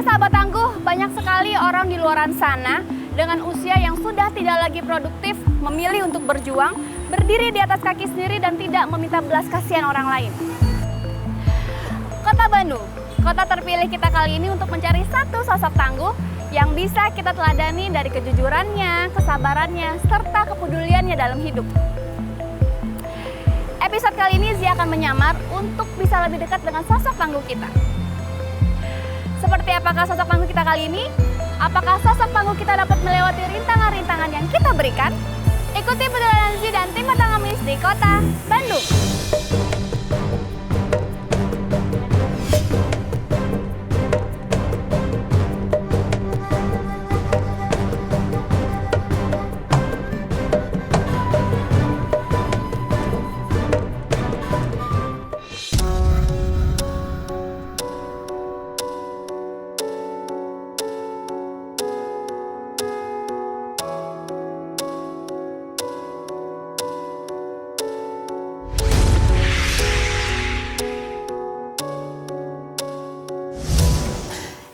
Sahabat tangguh, banyak sekali orang di luaran sana dengan usia yang sudah tidak lagi produktif memilih untuk berjuang, berdiri di atas kaki sendiri dan tidak meminta belas kasihan orang lain. Kota Bandung, kota terpilih kita kali ini untuk mencari satu sosok tangguh yang bisa kita teladani dari kejujurannya, kesabarannya, serta kepeduliannya dalam hidup. Episode kali ini Zia akan menyamar untuk bisa lebih dekat dengan sosok tangguh kita. Seperti apakah sosok tangguh kita kali ini? Apakah sosok tangguh kita dapat melewati rintangan-rintangan yang kita berikan? Ikuti perjalanan Zia dan tim Mata Ngamis di Kota Bandung.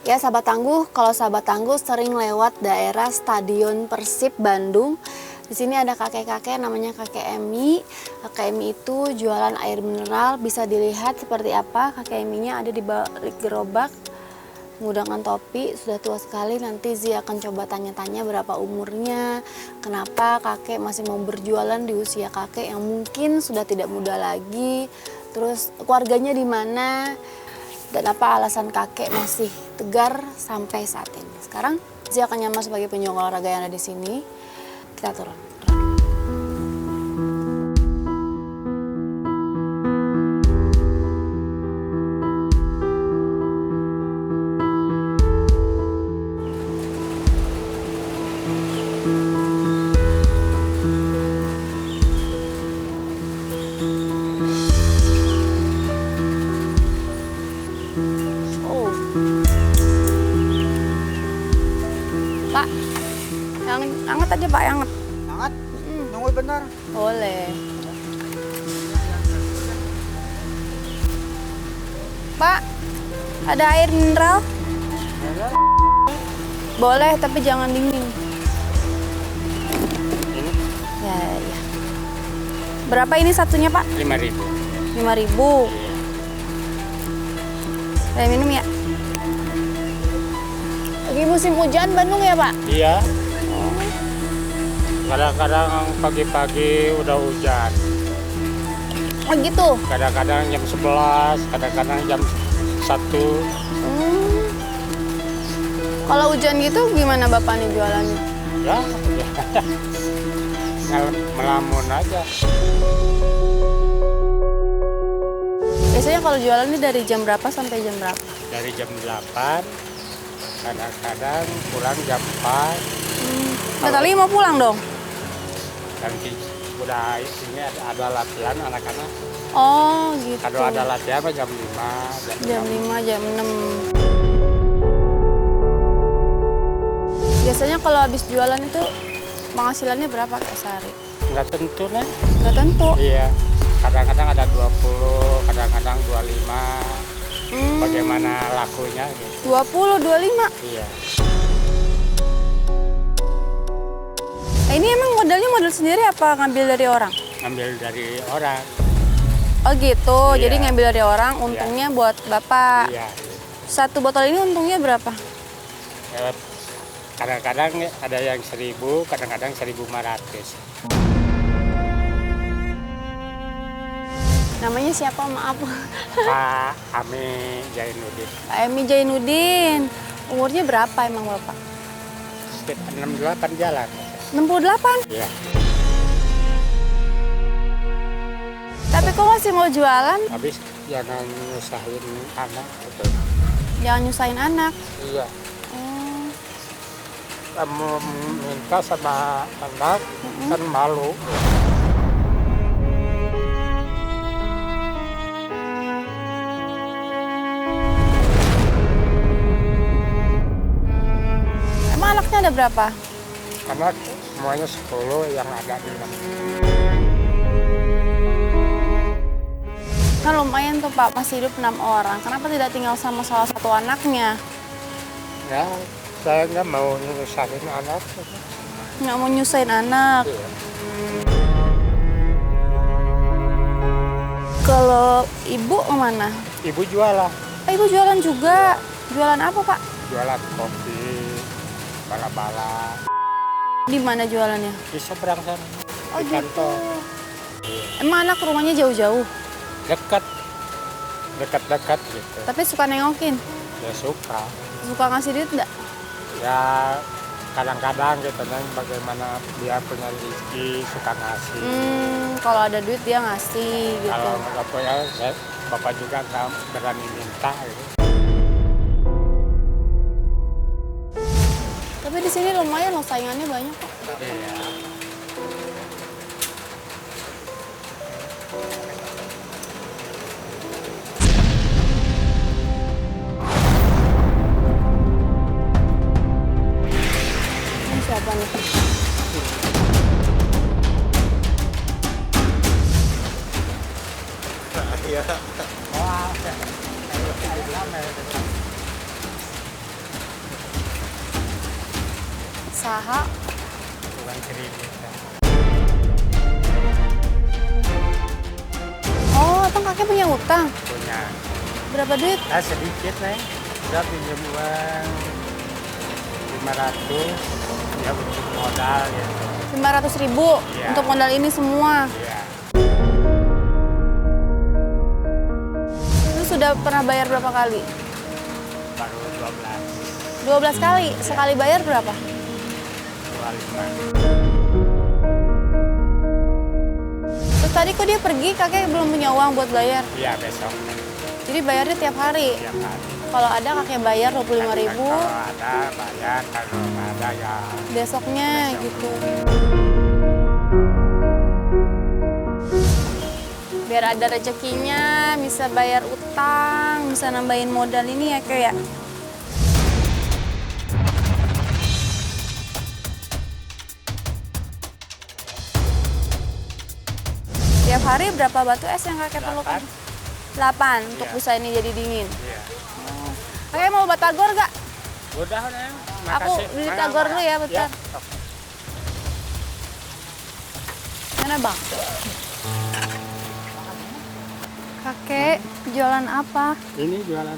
Ya sahabat tangguh, kalau sahabat tangguh sering lewat daerah Stadion Persib Bandung. Di sini ada kakek-kakek namanya kakek Emi. Kakek Emi itu jualan air mineral, bisa dilihat seperti apa. Kakek Eminya ada di balik gerobak, menggunakan topi, sudah tua sekali. Nanti Zia akan coba tanya-tanya berapa umurnya, kenapa kakek masih mau berjualan di usia kakek yang mungkin sudah tidak muda lagi. Terus keluarganya di mana? Dan apa alasan kakek masih tegar sampai saat ini. Sekarang Zia akan nyamar sebagai penyokong olahraga yang ada di sini. Kita turun. Pak, yang anget aja Pak, yang anget. Anget? Nunggu benar. Boleh. Pak, ada air mineral? Boleh, tapi jangan dingin. Ini Ya, ya. Berapa ini satunya Pak? 5.000. 5.000. Saya minum ya. Lagi musim hujan Bandung ya Pak? Iya. Kadang-kadang pagi-pagi udah hujan. Oh gitu? Kadang-kadang jam 11, kadang-kadang jam 1. Kalau hujan gitu gimana Bapak nih jualannya? Ya, melamun aja. Biasanya kalau jualan ini dari jam berapa sampai jam berapa? Dari jam 8, kadang-kadang pulang jam 4. Bentar lagi mau pulang dong? Nanti udah ini ada latihan anak-anak. Oh gitu. Kalau ada latihan jam 5, Jam 5, jam 6. Biasanya kalau habis jualan itu penghasilannya berapa Kak sehari? Nggak tentu nih. Nggak tentu. Iya, kadang-kadang ada 20, kadang-kadang 25. Bagaimana lakunya gitu. 20, 25. Iya. Ini emang modalnya modal sendiri apa ngambil dari orang? Ngambil dari orang. Oh gitu, Iya. jadi ngambil dari orang, untungnya buat Bapak. Iya. Satu botol ini untungnya berapa? Ya, kadang-kadang ada yang 1.000, kadang-kadang 1.500. Namanya siapa maaf? Pak Ami Jainuddin. Pak Emi Jainuddin. Umurnya berapa emang Bapak? Sekitar 68 jalan. 68? Iya. Tapi kok masih mau jualan? Habis jangan nyusahin anak gitu. Jangan nyusahin anak. Iya. Oh. Kamu minta sama anak kan malu. Emang anaknya ada berapa? Anak semuanya 10 yang ada di dalam. Kan lumayan tuh Pak, masih hidup 6 orang. Kenapa tidak tinggal sama salah satu anaknya? Ya, saya nggak mau nyusahin anak. Nggak mau nyusahin anak. Iya. Kalau ibu kemana? Ibu jualan. Ibu jualan juga. Jualan apa Pak? Jualan kopi, bala-bala. Di mana jualannya? Di seberang sana. Oh Di gitu. kantor. Emang anak rumahnya jauh-jauh? Dekat. Dekat-dekat gitu. Tapi suka nengokin? Ya suka. Suka ngasih duit nggak? Ya kadang-kadang gitu kan bagaimana dia punya rezeki suka ngasih. Kalau ada duit dia ngasih gitu. Kalau nggak punya, bapak juga nggak berani minta gitu. Tapi di sini lumayan loh, saingannya banyak kok. Iya. Ini siapa nih? Saha? Bukan kredit. Oh, abang kakek punya utang. Punya. Berapa duit? Sedikit nih. Udah pinjam uang 500 ya untuk modal gitu. 500.000 Iya. untuk modal ini semua. Iya. Lu sudah pernah bayar berapa kali? Baru 12. 12 kali. Sekali bayar berapa? 25. Terus tadi kok dia pergi, kakek belum punya uang buat bayar. Iya besok Jadi bayarnya tiap hari. tiap hari. Kalau ada kakek bayar 25.000, Kalau ada bayar, kalau nggak ada ya besoknya gitu. Biar ada rezekinya, bisa bayar utang, bisa nambahin modal ini ya kayak. Tiap hari berapa batu es yang kakek perlukan? 8 untuk Iya. bisa ini jadi dingin. Iya. Kakek mau batagor gak? Udah Neng. Aku Makasih. beli tagor dulu ya, bentar. Ya. Mana bang? Kakek, jualan apa? Ini jualan.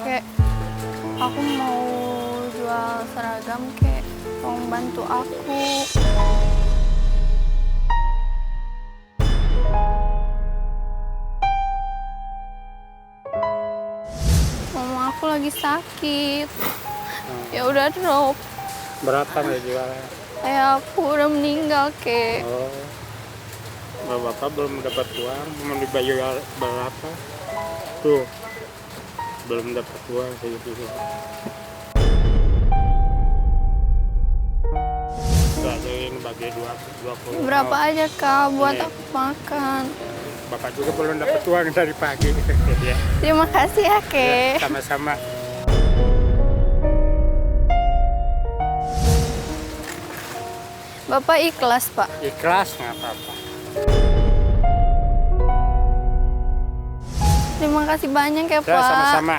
Kek, aku mau jual seragam, kek. Tolong bantu aku. Mama aku lagi sakit. Ya udah drop. Berapa nih jualan? Ayah aku udah meninggal, kek. Oh. Bapak belum dapat uang, mau dibayar berapa? Tuh. Belum dapat uang kayak gitu. Gak ada yang bagi 20. Berapa aja kak buat Nih. aku makan? Bapak juga belum dapat uang dari pagi. Ya. Terima kasih ya, Ya, kek. sama-sama. Bapak ikhlas, Pak. Ikhlas nggak apa-apa. Terima kasih banyak ya, Ya, Pak. sama-sama.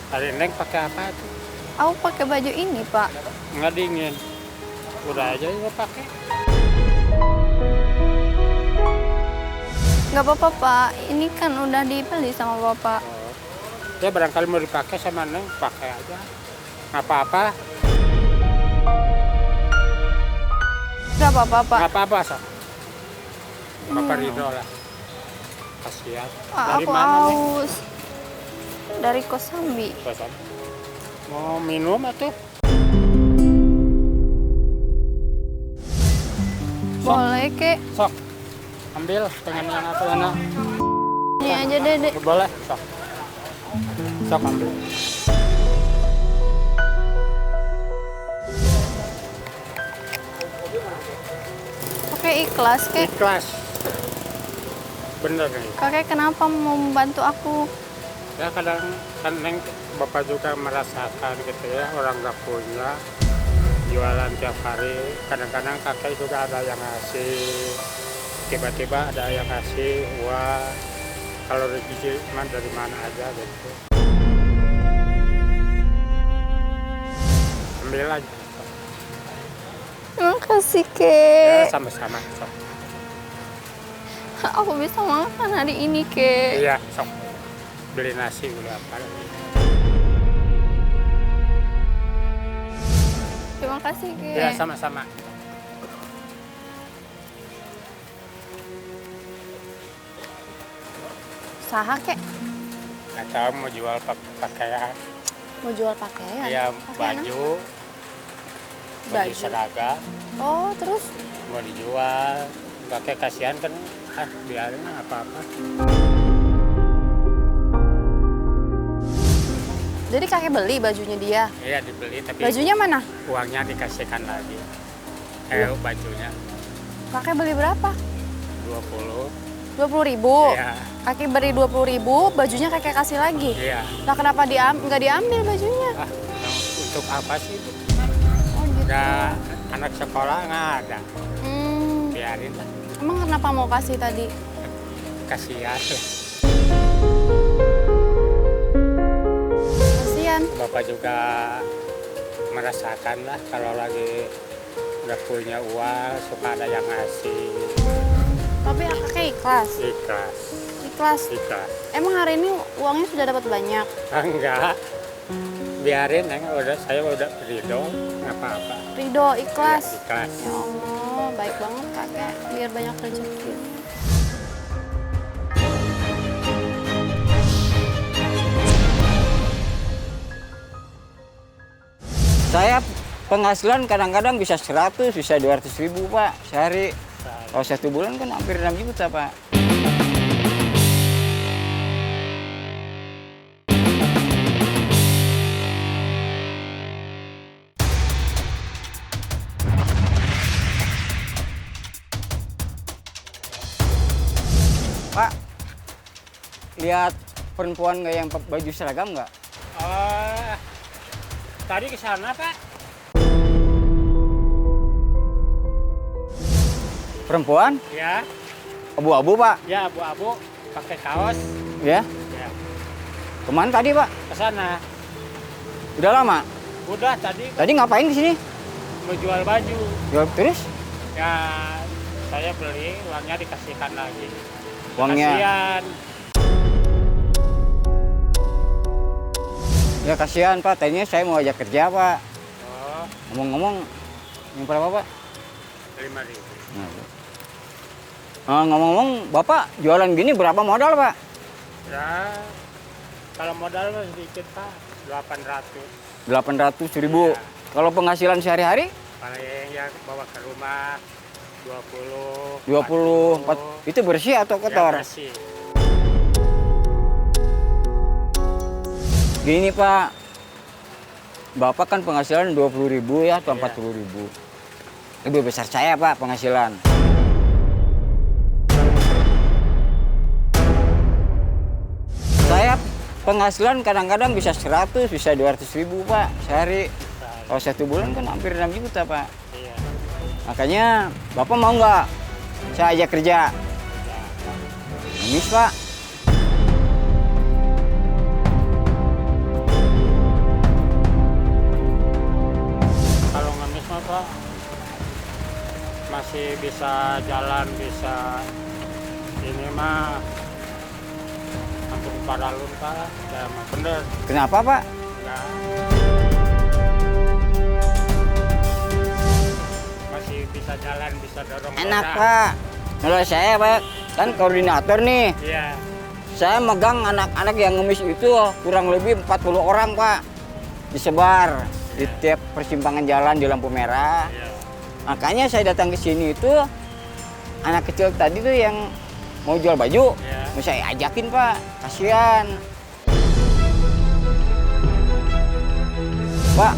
Hari Neng pakai apa tuh? Aku pakai baju ini, Pak. Nggak dingin. Udah aja juga pakai. Nggak apa-apa, Pak. Ini kan udah dibeli sama Bapak. Oh. Ya barangkali mau dipakai sama Neng, pakai aja. Nggak apa-apa. Nggak apa-apa, Pak. Nggak apa-apa, so. Bapak ridho lah. Kasihan. Pak, Dari aku mana nih? haus. Dari Kosambi. Kosan. Mau minum atau? Boleh kek. Sok. Ambil pengen yang apa enak. Ini aja Dek. Boleh, sok. Sok ambil. Oke, ikhlas kek. Ikhlas. Bener nih. Kakek kenapa mau membantu aku? Ya kadang kan Neng Bapak juga merasakan gitu ya, orang nggak punya jualan tiap hari. Kadang-kadang kakek juga ada yang ngasih, tiba-tiba ada yang ngasih uang. Kalau rezeki mah dari mana aja gitu. Ambil aja. Terima kasih Ya kek. sama-sama. Sok. Aku bisa makan hari ini kek. Iya, sok. Beli nasi beli apa lagi. Terima kasih kek. Ya sama-sama. Saha kek? Nggak tahu mau jual pakaian. Mau jual pakaian? Iya, Pakaian baju Baju. seragam apa? Oh, terus mau dijual. Kakek kasihan kan, biarin apa-apa. jadi kakek beli bajunya dia. Iya dibeli tapi Bajunya mana? uangnya dikasihkan lagi. Bajunya Kakek beli berapa? 20. 20.000. Iya, Kakek beri 20.000, bajunya kakek kasih lagi. iya. Lah kenapa nggak diambil bajunya? Untuk apa sih itu? Oh gitu. Nggak, anak sekolah nggak ada. Biarin lah, Emang kenapa mau kasih tadi? kasihan. Kasian. Bapak juga merasakan lah kalau lagi nggak punya uang, suka ada yang ngasih. Tapi ya kakek ikhlas. Ikhlas, Ikhlas. ikhlas. Emang hari ini uangnya sudah dapat banyak? Enggak, biarin Neng, saya udah ridho, nggak apa-apa. Ridho, ikhlas. Iya, ikhlas. Ya Allah, baik banget kakek. Biar banyak rezeki. Saya penghasilan kadang-kadang bisa 100, bisa 200.000 Pak sehari. Kalau 1 bulan kan hampir 6 juta Pak. Pak, lihat perempuan nggak yang baju seragam nggak? Tadi ke sana Pak. Perempuan? Ya, Abu-abu Pak? ya abu-abu, pakai kaos. Ya? Ya, Kemana tadi Pak? ke sana. Udah lama? Udah tadi Tadi ngapain di sini? mau jual baju. Jual terus? Ya, saya beli, uangnya dikasihkan lagi. Uangnya? Kasihan. Ya kasihan Pak, tadinya saya mau ajak kerja Pak. Oh, Ngomong-ngomong, ini berapa Pak? 5.000. Ngomong-ngomong, Bapak jualan gini berapa modal Pak? Ya, kalau modal mah sedikit Pak, 800. 800.000. Iya. Kalau penghasilan sehari-hari? Paling ya bawa ke rumah 20. 24. Itu bersih atau kotor? Ya, bersih. Gini Pak, Bapak kan penghasilan 20.000 ya atau Iya. 40.000. Lebih besar saya Pak penghasilan. Saya penghasilan kadang-kadang bisa 100, bisa 200.000 Pak sehari. Kalau 1 bulan kan hampir 6 juta Pak. Iya. Makanya Bapak mau nggak saya ajak kerja? Ngemis Pak. Kalau ngemis mah Pak, masih bisa jalan, bisa ini mah hampir paralun Pak, ya mah bener. Kenapa Pak? Ya. Masih bisa jalan, bisa dorong Enak roda. Pak. Kalau saya Pak, kan koordinator nih. Iya. Saya megang anak-anak yang ngemis itu kurang lebih 40 orang Pak. Disebar di tiap persimpangan jalan di lampu merah. Iya. Makanya saya datang ke sini itu anak kecil tadi tuh yang mau jual baju, Iya. mau saya ajakin Pak, kasihan. Pak,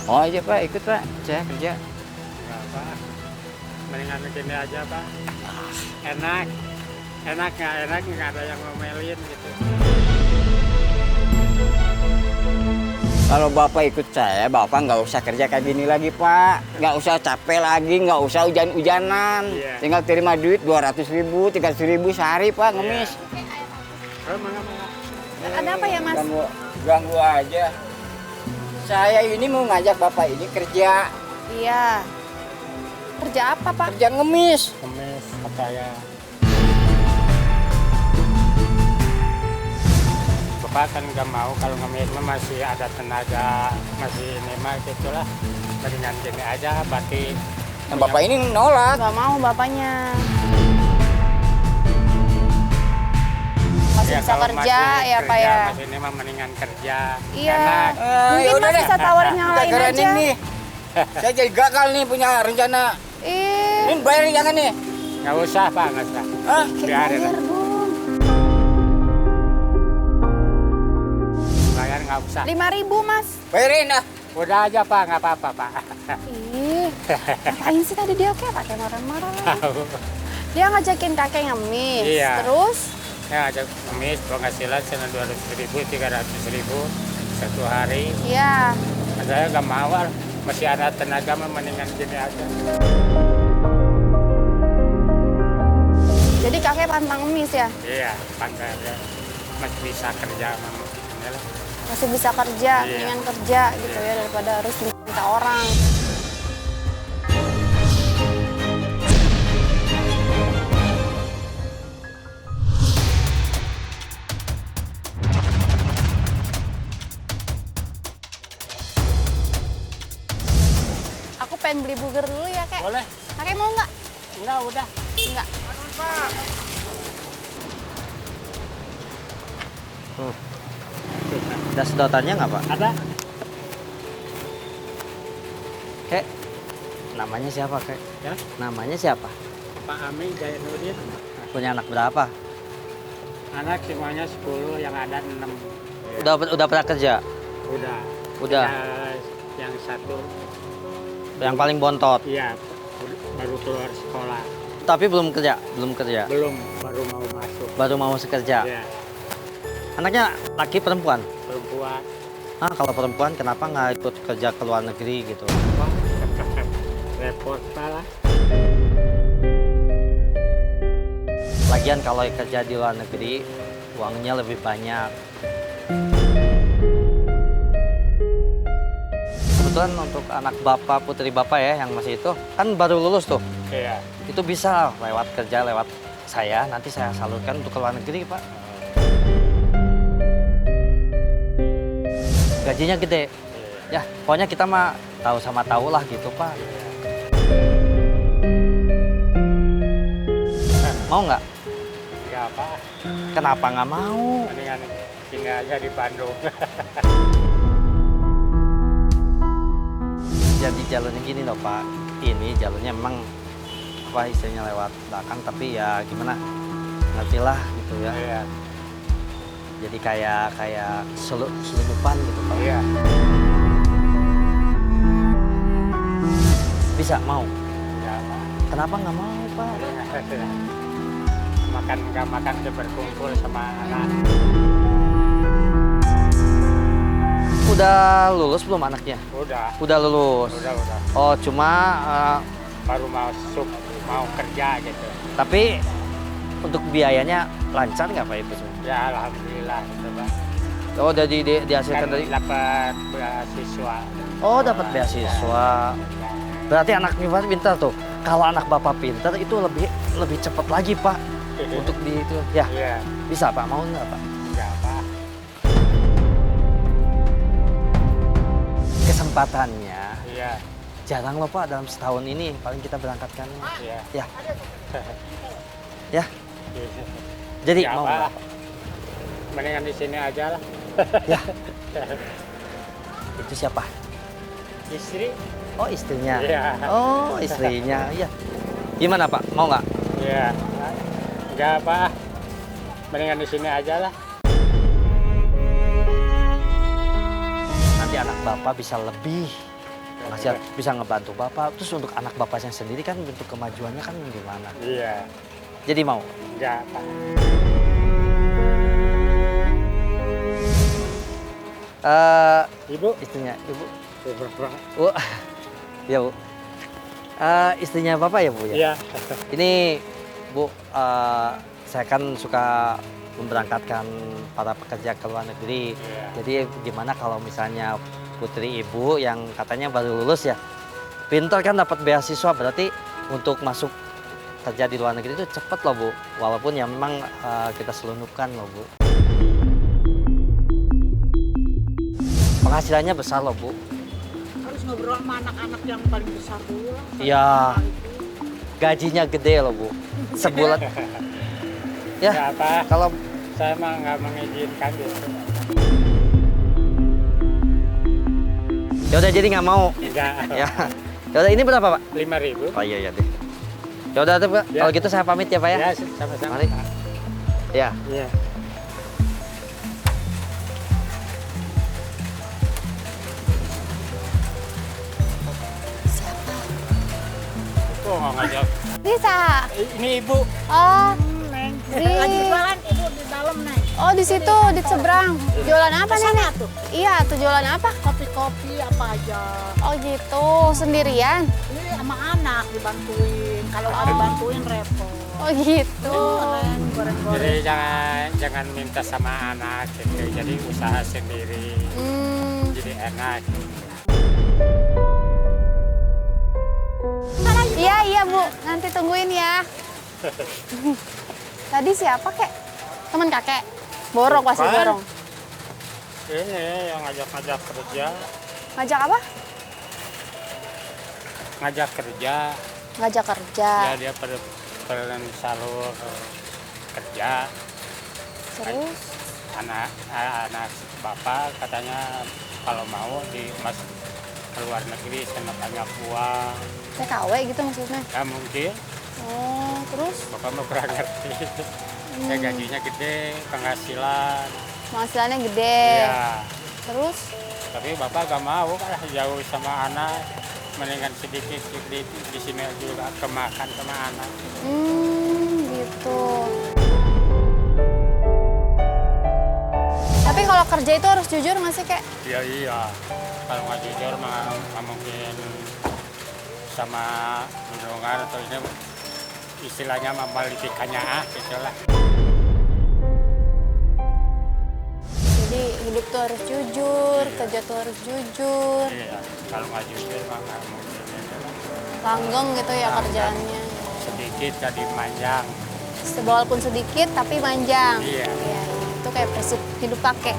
mau aja Pak, ikut Pak, saya kerja. Nggak apa. Mendingan gini aja Pak. Enak. Enak nggak ada yang ngomelin gitu. Kalau Bapak ikut saya, Bapak nggak usah kerja kayak gini lagi Pak. Nggak usah capek lagi, nggak usah hujan-hujanan. Iya. Tinggal terima duit 200.000, 300.000 sehari Pak, ngemis. Oh, mangga. Ada apa ya Mas? Ganggu aja. Saya ini mau ngajak Bapak ini kerja. Iya. Kerja apa Pak? Kerja ngemis. Kemis katanya. Bapak kan nggak mau kalau ngemis mah masih ada tenaga, masih ini mah gitulah. Mendingan gini aja, berarti Nah, Bapak ini nolak. Gak mau bapaknya. Masih bisa kalau kerja masih ya Pak kerja, ya? Masih ini mah mendingan kerja. Iya. Enak. Mungkin yaudah Mas deh. bisa tawarin yang Kita lain keren aja. nih. Saya jadi gagal nih punya rencana. Ini bayarin jangan nih. Nggak usah Pak, nggak usah. Hah? Biarin. Bayar dong. Bayar nggak usah. 5.000 Mas. Bayarin dah. Udah aja Pak, nggak apa-apa Pak. Ih, ngapain sih tadi dia kayak pakai marah-marah? Dia ngajakin kakek ngemis. Iya. Terus Ya ada kemis penghasilan cuma 200.000, 300.000 satu hari. iya. Saya nggak mau, masih ada tenaga mah mendingan gini aja. Jadi kakek pantang ngemis ya? Iya, pandai aja. Masih bisa kerja mah. Inilah. Masih bisa kerja, Iya. mendingan kerja gitu ya daripada harus minta orang. Aku pengen beli burger dulu ya, Kek. Boleh? Kakek mau nggak? Enggak, udah. Nggak. Ada sedotannya nggak Pak? Ada? Kek, namanya siapa Kek? Ya, Namanya siapa? Pak Amin Jainuddin. Punya anak berapa? Anak semuanya 10, yang ada 6. Udah pernah kerja? Udah. Udah. Yang satu, Yang paling bontot? iya, baru keluar sekolah. Tapi belum kerja? Belum kerja? Belum, baru mau masuk. Baru mau sekerja? Ya, Anaknya laki perempuan? perempuan. Ah, kalau perempuan kenapa nggak ikut kerja ke luar negeri gitu? Wah, repot malah. Lagian kalau kerja di luar negeri, uangnya lebih banyak. Kebetulan untuk anak bapak, putri bapak ya yang masih itu, kan baru lulus tuh. Iya. Itu bisa lewat kerja, lewat saya, nanti saya salurkan untuk ke luar negeri Pak. Gajinya gede. Ya, pokoknya kita mah tahu sama tahu lah gitu Pak. Mau nggak? Enggak apa, Kenapa nggak mau? mendingan tinggal aja di Bandung. Jadi jalurnya gini loh Pak. Ini jalurnya memang apa istilahnya lewat belakang, tapi ya gimana? Ngertilah gitu ya. Iya. Jadi kayak selundupan gitu Pak. Iya. Bisa mau? Enggak apa. Kenapa nggak mau Pak? Makan nggak makan udah berkumpul sama anak. Udah lulus belum anaknya? Udah. Udah lulus. Udah. Oh cuma Baru masuk, mau kerja gitu. tapi untuk biayanya lancar nggak Pak itu? Ya alhamdulillah gitu Pak. Oh udah dihasilkan Kan dari? dapat beasiswa. Oh dapat beasiswa. Berarti anaknya Pak pintar tuh. Kalau anak Bapak pintar itu lebih cepat lagi Pak untuk di itu. Ya Iya. bisa Pak, mau nggak Pak? Enggak apa. Kesempatannya Iya. jarang loh Pak dalam setahun ini paling kita berangkatkan. Iya. Ya. Ya. Jadi Ya, mau apa? nggak? Mendingan di sini aja lah. Ya. Itu siapa? Istri. Oh istrinya. Iya. Oh istrinya. Iya. Gimana Pak? Mau nggak? Iya. Enggak apa. Mendingan di sini aja lah. Nanti anak bapak bisa lebih penghasilan, bisa ngebantu bapak. Terus untuk anak bapaknya sendiri kan bentuk kemajuannya kan gimana? Iya. Jadi mau? Enggak apa. Ibu? Istrinya, ibu? Ibu. Bu, ya bu. Istrinya bapak ya bu ya? Iya. Ini bu, saya kan suka memberangkatkan para pekerja ke luar negeri. Iya. Jadi gimana kalau misalnya putri ibu yang katanya baru lulus ya, pintar kan dapat beasiswa, berarti untuk masuk kerja di luar negeri itu cepet loh bu. Walaupun ya memang kita selundupkan loh bu. Penghasilannya besar loh bu. Harus ngobrol sama anak-anak yang paling besar dulu lah. Iya. Gajinya gede loh bu. Sebulan. Ya, Enggak apa. kalau Saya mah nggak mengizinkan gitu. ya udah jadi nggak mau. Enggak. Ya. Ya udah ini berapa pak? 5.000. Oh iya iya deh. Ya udah tuh pak. Ya. Kalau gitu saya pamit ya pak ya. Ya, sama-sama. Mari. Ya. Iya. Siapa? Oh, nggak ngajak. Risa. Ini ibu. Oh, Neng, Di- lagi jualan ibu di dalam Neng. oh di situ di seberang. Jualan apa nenek? Tuh, Iya, tuh jualan apa? kopi-kopi apa aja. Oh gitu, sendirian. Ini sama anak dibantuin. Kalau nggak dibantuin repot. Oh gitu. Neng, goreng-goreng. Jadi jangan minta sama anak gitu. Jadi usaha sendiri. Hmm, Jadi enak. iya iya Bu, nanti tungguin ya. Tadi siapa kek? Teman kakek? Borong pasti Bukan. borong. Ini yang ngajak-ngajak kerja. Ngajak apa? Ngajak kerja. Ngajak kerja. Ya dia perlu salur kerja. Terus? Anak bapak katanya kalau mau di mas keluar negeri sana banyak uang. TKW gitu maksudnya? Ya mungkin Oh, terus? bapak mau kurang ngerti. Ya gajinya gede, penghasilan. Penghasilannya gede. Iya. Terus? Tapi bapak gak mau kan jauh sama anak. Mendingan sedikit di sini juga kemakan sama anak. Gitu. Tapi kalau kerja itu harus jujur nggak sih, Kek? Iya iya. Kalau nggak jujur mah nggak mungkin sama mendengar atau ini istilahnya memalikikannya gitu lah. Jadi hidup tuh harus jujur, kerja tuh harus jujur. Iya. Kalau nggak jujur mah nggak mungkin. Gitu lah. Langgeng gitu ya kerjaannya. Sedikit jadi manjang. Walaupun sedikit tapi manjang. Iya. Iya, itu kayak prinsip hidup kakek.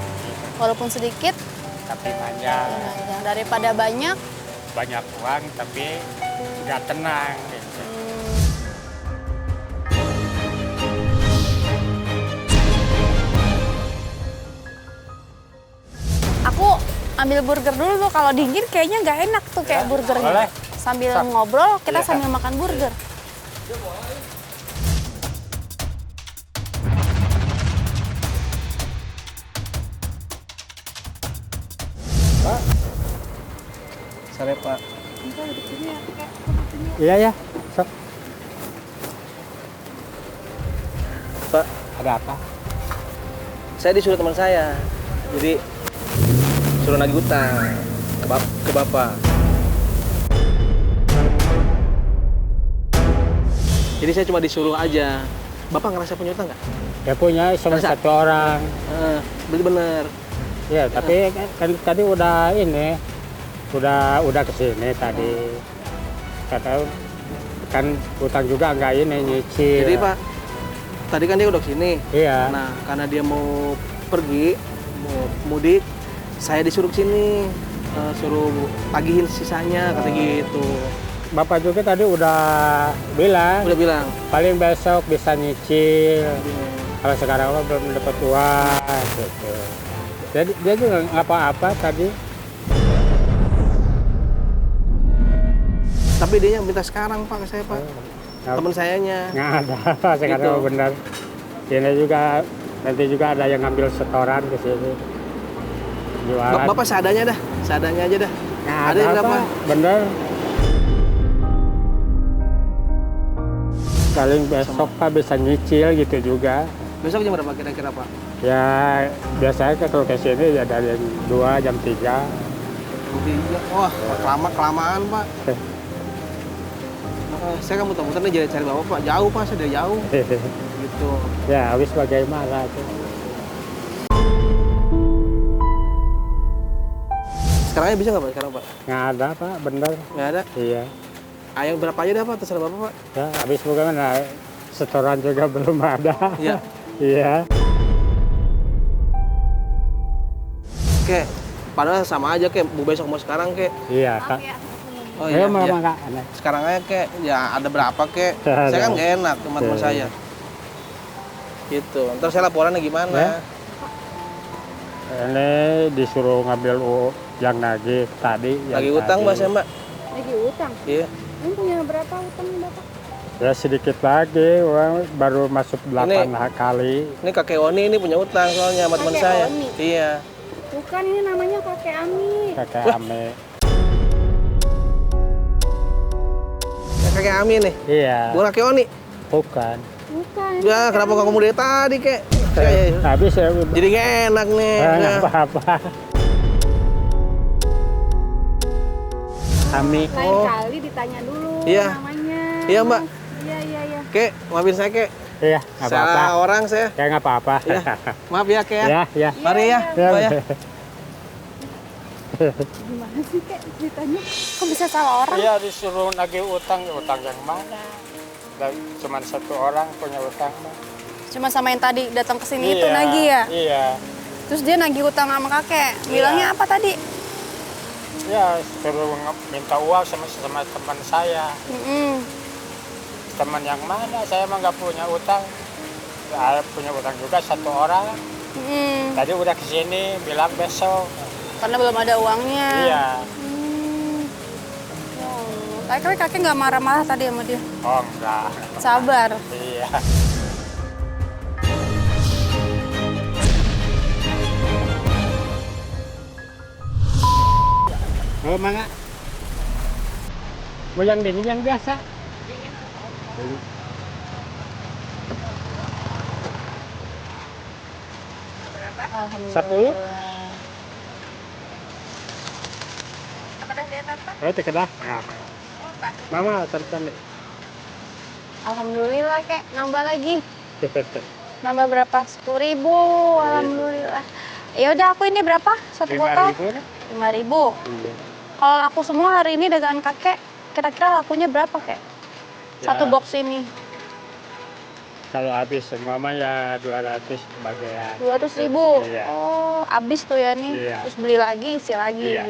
Walaupun sedikit Tapi manjang. tapi manjang. Daripada banyak, Banyak uang tapi nggak tenang gitu. aku ambil burger dulu tuh. Kalau dingin kayaknya nggak enak tuh kayak Ya, burgernya. boleh. Sambil Sok. ngobrol, kita Iya. sambil makan burger. Sore Pak. Iya ya. Sok. Pak, Ada apa? saya disuruh teman saya. Jadi suruh nagih utang ke Bapak. Jadi saya cuma disuruh aja. Bapak ngerasa punya utang nggak? Ya punya cuma Masa? satu orang. Berarti bener. Ya tapi kan tadi udah ini. Udah kesini tadi. Kata kan utang juga nggak ini nyicil. Jadi Pak, tadi kan dia udah kesini. Iya. Nah, karena dia mau pergi, mau mudik, saya disuruh kesini. Suruh tagihin sisanya, kata gitu. Bapak juga tadi udah bilang Udah bilang. paling besok bisa nyicil. Kalau sekarang mah belum dapat uang gitu. Jadi dia juga nggak apa-apa tadi. Tapi dia yang minta sekarang Pak ke saya Pak. teman sayanya. Nggak ada, sekarang Gitu. benar. Ini juga, nanti juga ada yang ngambil setoran ke sini. Jualan. Bapak seadanya dah, seadanya aja dah. Nggak ada yang berapa? Bener. Paling besok Pak bisa nyicil gitu juga. Besok jam berapa kira-kira Pak? Ya biasanya kalau ke sini ya dari jam 2, jam 3. Wah, kelamaan Pak. Saya kan muter-muter nih cari Bapak Pak. Jauh Pak, saya dari jauh. Gitu. Ya habis bagaimana tuh. Sekarangnya bisa nggak Pak sekarang Pak? Nggak ada Pak, bener. Nggak ada. Iya. Ayam berapa aja dah Pak, terserah Bapak Pak. Ya habis bagaimana, setoran juga belum ada. Iya. Iya. Kek, padahal sama aja kek, mau besok mau sekarang kek. Iya Kak. Oh Ayo iya, mau iya. Kak. Sekarang aja kek, ya ada berapa kek. Ada. Saya kan nggak enak teman-teman Iya. saya. Gitu, ntar saya laporannya gimana. Ya. Ini disuruh ngambil yang nagih tadi. yang Lagi utang Mbak tadi. saya Mbak. Lagi utang. Iya. Ini punya berapa utangnya Bapak? Ya sedikit lagi, uang baru masuk 8 kali. Ini kakek Oni ini punya utang soalnya sama teman Kakek saya. Oni? Iya. Bukan, ini namanya kakek Ami. Kakek Ame. Ya, kakek Ami nih. Iya. Bukan kakek Oni. Bukan. Bukan. Ya, kenapa nggak ngomong dari tadi kek? Habis ya. Jadi nggak enak nih. Nggak Ya. apa-apa. Ami. Lain kali ditanya dulu Iya. namanya. Iya, Mbak. Iya. Kek, maafin saya kek. Iya, nggak apa-apa. Salah orang saya. Ya nggak apa-apa. Iya. Maaf ya kek ya. Ya, ya. Mari ya, Ya, Mbak ya. Gimana sih kek ceritanya? Kok bisa salah orang? Iya disuruh nagih utang yang mana? Dan cuma satu orang punya utang. Cuma sama yang tadi datang ke sini itu nagih ya? Iya. Terus dia nagih utang sama kakek. Bilangnya apa tadi? Ya suruh minta uang sama teman saya. Mm-mm. Teman yang mana? Saya emang nggak punya utang. Saya punya utang juga satu orang. Mm-mm. Tadi udah kesini bilang besok. Karena belum ada uangnya. Iya. Ya Allah. Tapi kakek nggak marah-marah tadi sama dia. Oh enggak. Sabar. Iya. Oh mangga. Mau yang ini yang biasa. Satu. Oh, tekedah. Nah. Mama, tertan. Alhamdulillah kek, nambah lagi. Nambah berapa? 10.000. Alhamdulillah. Ya udah aku ini berapa? Satu botol? 5.000. Iya. Kalau aku semua hari ini dagangan kakek, kira-kira lakunya berapa kek? Satu Ya. box ini. Kalau habis semua mah ya 200 bagian. 200.000. Iya. Oh, habis tuh ya nih. Iya. Terus beli lagi, isi lagi. Iya.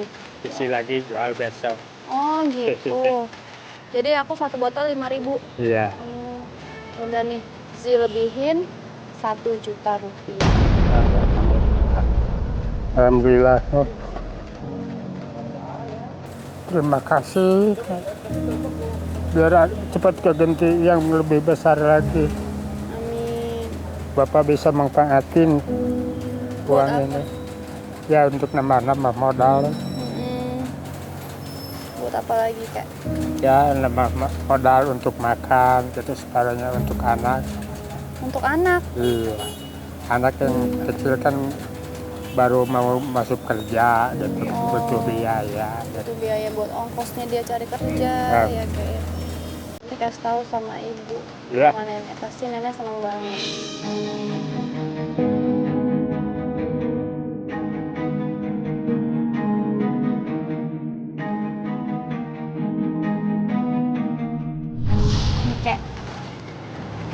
Isi lagi jual besok. Oh gitu. Jadi aku satu botol 5.000. Iya. Udah nih, lebihin 1 juta rupiah. Alhamdulillah. Oh. Terima kasih. Biar cepat keganti yang lebih besar lagi. Amin. Bapak bisa manfaatin uang Buat ini. Ya untuk nambah-nambah modal. Buat apa lagi kak? Ya nambah modal untuk makan, gitu separuhnya untuk anak. Untuk anak. Iya. Anak yang kecil kan baru mau masuk kerja, gitu butuh biaya. Itu biaya buat ongkosnya dia cari kerja Ya. ya kayak. Dikasih tahu sama ibu, Ya. sama nenek. Pasti nenek senang banget. Ini kayak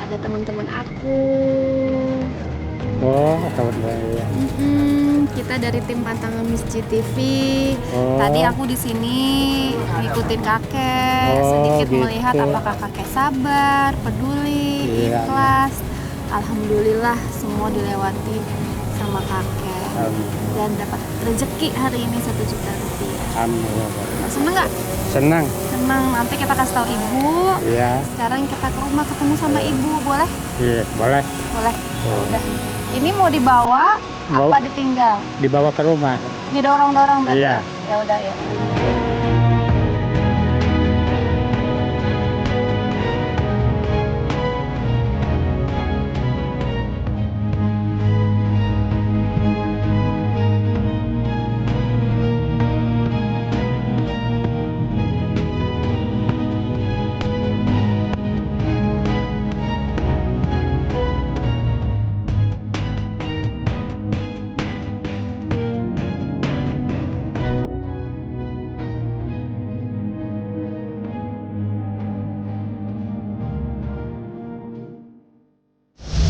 ada teman-teman aku. Oh, alhamdulillah. Kita dari tim Pantangan Misci TV. Oh. Tadi aku di sini ngikutin kakek, Oh, sedikit gitu. melihat apakah kakek sabar, peduli, Iya. ikhlas. Alhamdulillah semua dilewati sama kakek Amin. dan dapat rezeki hari ini 1 juta rupiah. Amin. Seneng nggak? Senang. Seneng. Nanti kita kasih tahu ibu. Iya. Sekarang kita ke rumah ketemu sama ibu, boleh? Iya, boleh. Boleh. Udah. Ini mau dibawa apa ditinggal? Dibawa ke rumah. Ini dorong-dorong berarti? Iya. Ya udah ya.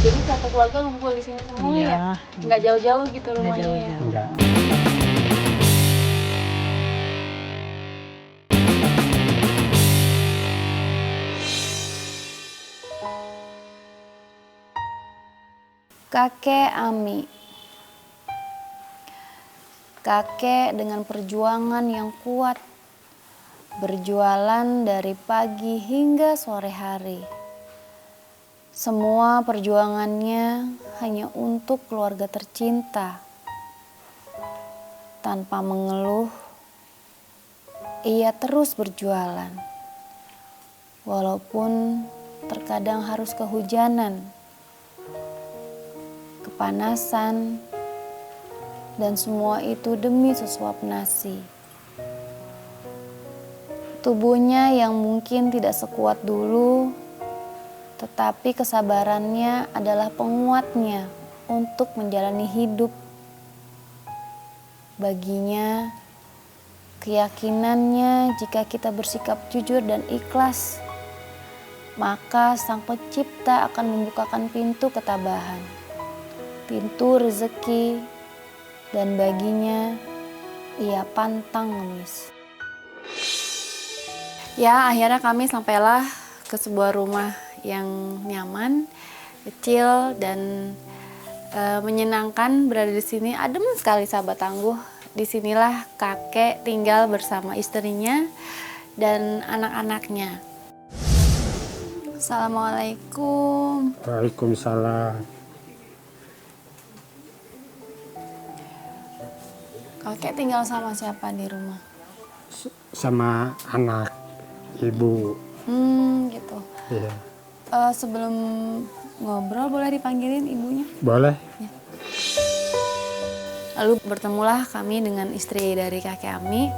Jadi satu keluarga ngumpul di sini semua ya? Nggak jauh-jauh gitu rumahnya ya? Enggak. Kakek Ami. Kakek dengan perjuangan yang kuat, berjualan dari pagi hingga sore hari. Semua perjuangannya hanya untuk keluarga tercinta. Tanpa mengeluh, ia terus berjualan. Walaupun terkadang harus kehujanan, kepanasan, dan semua itu demi sesuap nasi. Tubuhnya yang mungkin tidak sekuat dulu, tetapi kesabarannya adalah penguatnya untuk menjalani hidup. Baginya, keyakinannya jika kita bersikap jujur dan ikhlas, maka Sang Pencipta akan membukakan pintu ketabahan, pintu rezeki, dan baginya ia pantang ngemis. Ya, akhirnya kami sampailah ke sebuah rumah yang nyaman, kecil, dan menyenangkan berada di sini. Adem sekali sahabat tangguh. Disinilah kakek tinggal bersama istrinya dan anak-anaknya. Assalamualaikum. Waalaikumsalam. Kakek tinggal sama siapa di rumah? Sama anak, ibu. Gitu. Iya. Sebelum ngobrol boleh dipanggilin ibunya? Boleh. Lalu bertemulah kami dengan istri dari kakek Ami.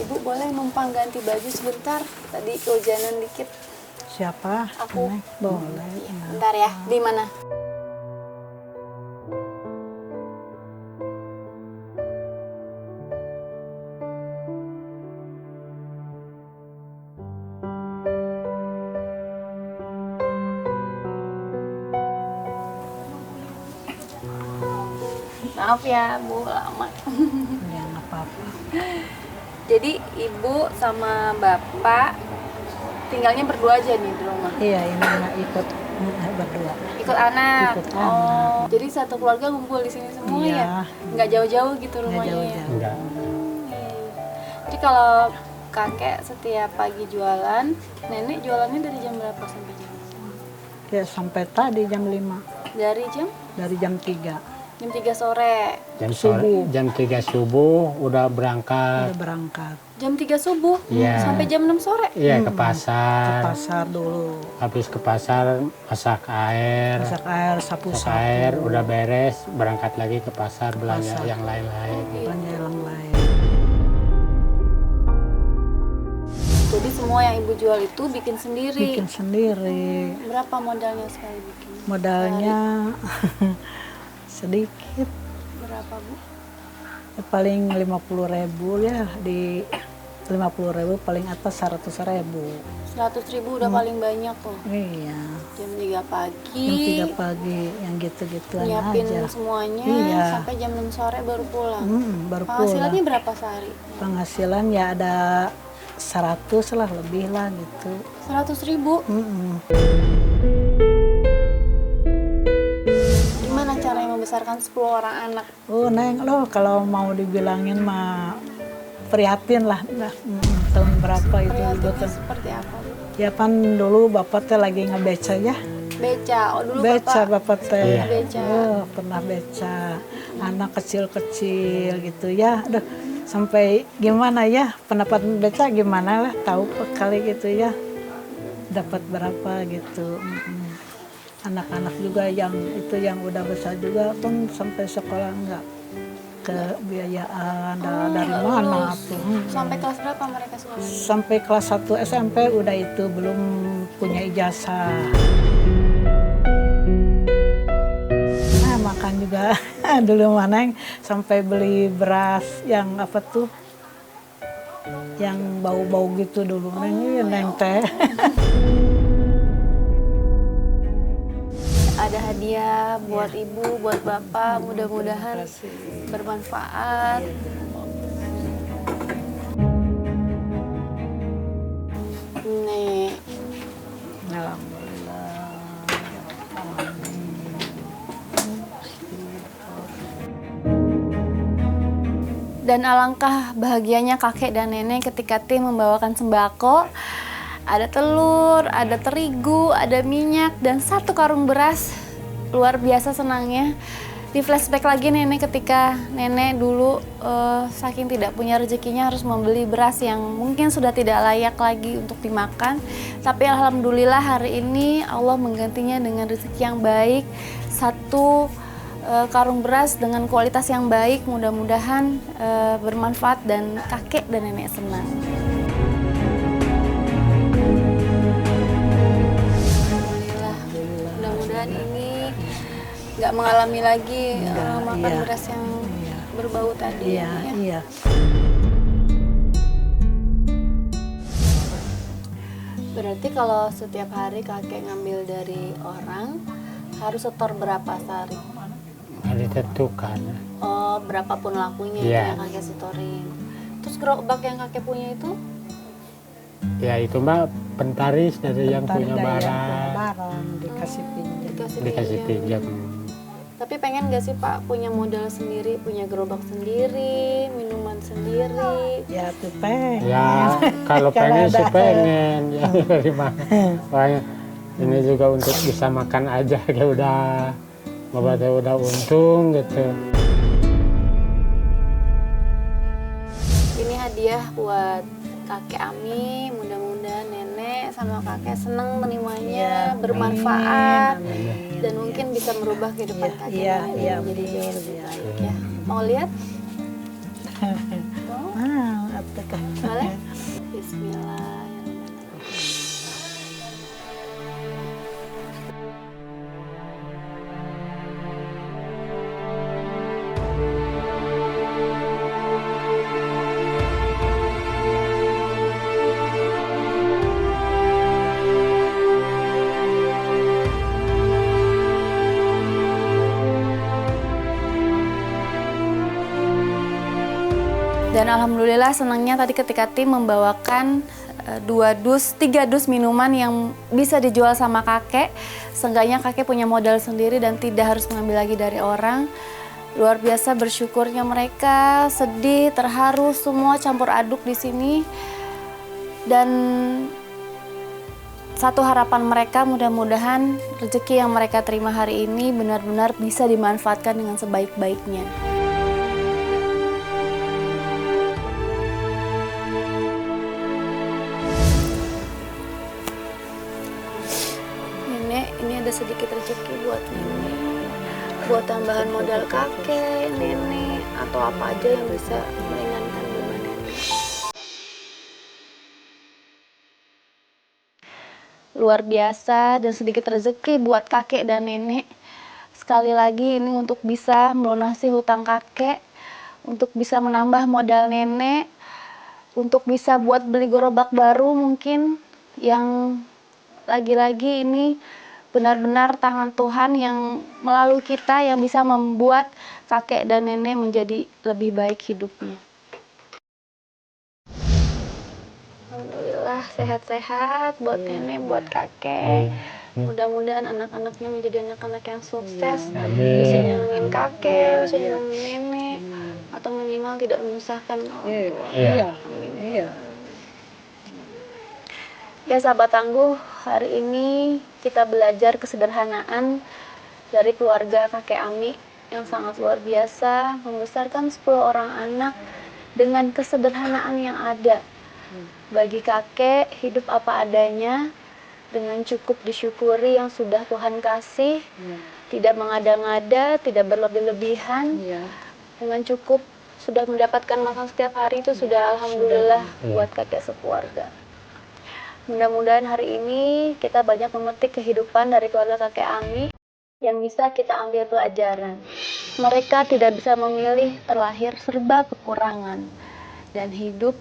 Ibu boleh numpang ganti baju sebentar? Tadi kehujanan dikit. Siapa? Aku. Boleh. Bentar ya. Di mana? Maaf ya Bu, lama. Ya nggak apa-apa. Jadi ibu sama bapak tinggalnya berdua aja nih di rumah? Iya, ini anak ikut berdua. Ikut anak? Ikut Oh, anak. jadi satu keluarga ngumpul di sini semua Iya. ya? Nggak jauh-jauh gitu Nggak rumahnya ya? jauh-jauh. Enggak. Jadi kalau kakek setiap pagi jualan, nenek jualannya dari jam berapa sampai jam? Ya sampai tadi jam 5. Dari jam? Dari jam 3 Jam 3 sore. Jam sore, jam 3 subuh udah berangkat. udah berangkat Jam 3 subuh? Iya. Sampai jam 6 sore? Iya, ke ke pasar. pasar dulu. Habis ke pasar, masak air. Masak air, Masak sapu-sapu. air, udah beres, berangkat lagi ke pasar, belanja pasar. yang lain-lain. Belanja yang lain. Jadi semua yang ibu jual itu bikin sendiri? Bikin sendiri. Berapa modalnya sekali bikin? Modalnya sedikit. Berapa Bu? Ya, paling 50.000 ya, di 50.000 paling atas 100.000. 100.000 udah paling banyak tuh. Iya. Jam 3 pagi. Jam 3 pagi yang gitu-gituan Nyiapin aja. semuanya Iya. sampai jam 6 sore baru pulang. Baru Penghasilannya pulang. berapa sehari? Penghasilan ya ada 100 lah, lebih lah gitu. 100.000. Gimana cara membesarkan 10 orang anak? Oh Neng, loh kalau mau dibilangin mah prihatin lah. Tahun berapa itu dulu Prihatinnya kan? seperti apa? Ya kan dulu bapak teh lagi ngebeca ya. Beca. Oh dulu Beca Bapak bapak teh. beca. Oh, pernah beca. Anak kecil-kecil gitu ya. Aduh, sampai gimana ya pendapat beca gimana lah, tahu kali gitu ya. Dapat berapa gitu. Anak-anak juga yang itu yang udah besar juga kan sampai sekolah enggak kebiayaan dari mana tuh. Sampai kelas berapa mereka sekolah? Sampai kelas 1 SMP udah itu belum punya ijazah. Nah, makan juga dulu mana yang sampai beli beras yang apa tuh? Yang bau-bau gitu dulu Neng teh. Ada hadiah buat ibu, buat bapak, mudah-mudahan bermanfaat. Nih, Alhamdulillah. dan alangkah bahagianya kakek dan nenek ketika tim membawakan sembako. Ada telur, ada terigu, ada minyak, dan 1 karung beras. Luar biasa senangnya. Di flashback lagi nenek ketika nenek dulu saking tidak punya rezekinya harus membeli beras yang mungkin sudah tidak layak lagi untuk dimakan. Tapi alhamdulillah hari ini Allah menggantinya dengan rezeki yang baik. 1 karung beras dengan kualitas yang baik, mudah-mudahan bermanfaat dan kakek dan nenek senang. Mudah-mudahan ini nggak mengalami lagi makan iya. beras yang berbau tadi. Iya, ya. iya. Berarti kalau setiap hari kakek ngambil dari orang harus setor berapa sehari? Ada ditentukan. Oh, berapapun lakunya itu Iya. yang kakek setorin. Terus gerobak yang kakek punya itu? Ya itu mah pentaris dari yang punya barang Barang dikasih pinjam. dikasih pinjam. Tapi pengen gak sih Pak punya modal sendiri, punya gerobak sendiri, minuman sendiri? Ya tuh pengen. Ya kalau pengen Kalau sih ada. pengen ya dari mana. Soalnya ini juga untuk bisa makan aja ya udah untung gitu. Ini hadiah buat kakek Ami, mudah-mudahan nenek sama kakek senang menerimanya, bermanfaat, dan mungkin bisa merubah kehidupan kakek Iya, dan nenek iya, menjadi jauh lebih betul, baik ya. Mau lihat? Apakah? Boleh? Bismillahirrahmanirrahim. Dan alhamdulillah senangnya tadi ketika tim membawakan 3 dus minuman yang bisa dijual sama kakek. Seenggaknya kakek punya modal sendiri dan tidak harus mengambil lagi dari orang. Luar biasa bersyukurnya mereka, sedih, terharu, semua campur aduk di sini. Dan satu harapan mereka, mudah-mudahan rezeki yang mereka terima hari ini benar-benar bisa dimanfaatkan dengan sebaik-baiknya. Nenek, ini ada sedikit rezeki buat nenek, buat tambahan modal kakek, nenek, atau apa aja yang bisa meringankan beban nenek. Luar biasa dan sedikit rezeki buat kakek dan nenek. Sekali lagi ini untuk bisa melunasi hutang kakek, untuk bisa menambah modal nenek, untuk bisa buat beli gerobak baru mungkin, yang lagi-lagi ini benar-benar tangan Tuhan yang melalui kita yang bisa membuat kakek dan nenek menjadi lebih baik hidupnya. semoga sehat-sehat buat nenek, buat kakek. Mudah-mudahan anak-anaknya menjadi anak-anak yang sukses, bisa nyenengin kakek, bisa nyenengin nenek, atau minimal tidak menyusahkan orang tua. Iya. Ya sahabat tangguh, hari ini kita belajar kesederhanaan dari keluarga kakek Ami yang sangat luar biasa, membesarkan 10 orang anak dengan kesederhanaan yang ada. Bagi kakek, hidup apa adanya, dengan cukup disyukuri yang sudah Tuhan kasih, tidak mengada-ngada, tidak berlebih-lebihan, dengan cukup sudah mendapatkan makan setiap hari itu sudah alhamdulillah buat kakek sekeluarga. Mudah-mudahan hari ini kita banyak memetik kehidupan dari keluarga kakek Ami yang bisa kita ambil pelajaran. Mereka tidak bisa memilih, terlahir serba kekurangan. Dan hidup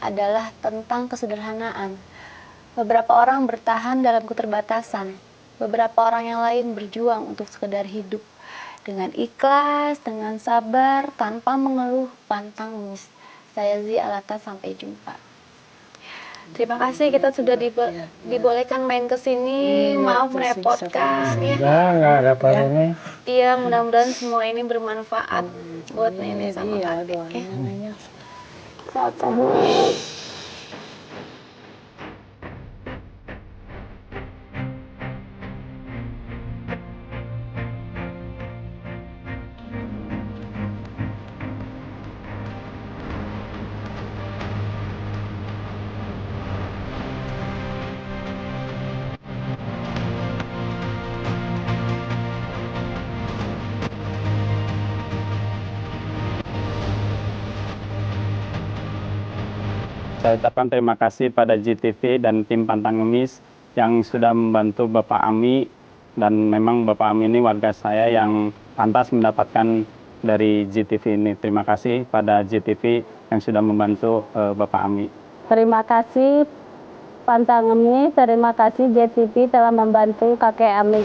adalah tentang kesederhanaan. Beberapa orang bertahan dalam keterbatasan. Beberapa orang yang lain berjuang untuk sekedar hidup. Dengan ikhlas, dengan sabar, tanpa mengeluh, pantang menangis. Saya Zi Alata, sampai jumpa. Terima kasih kita sudah dibolehkan main ke sini. Maaf merepotkan ya. Nggak ada apa-apa. Iya, mudah-mudahan semua ini bermanfaat buat nenek sama kakek. Ya. Saya ucapkan terima kasih pada GTV dan tim Pantang Ngemis yang sudah membantu Bapak Ami, dan memang Bapak Ami ini warga saya yang pantas mendapatkan dari GTV ini. Terima kasih pada GTV yang sudah membantu Bapak Ami. Terima kasih Pantang Ngemis, terima kasih GTV telah membantu kakek Ami.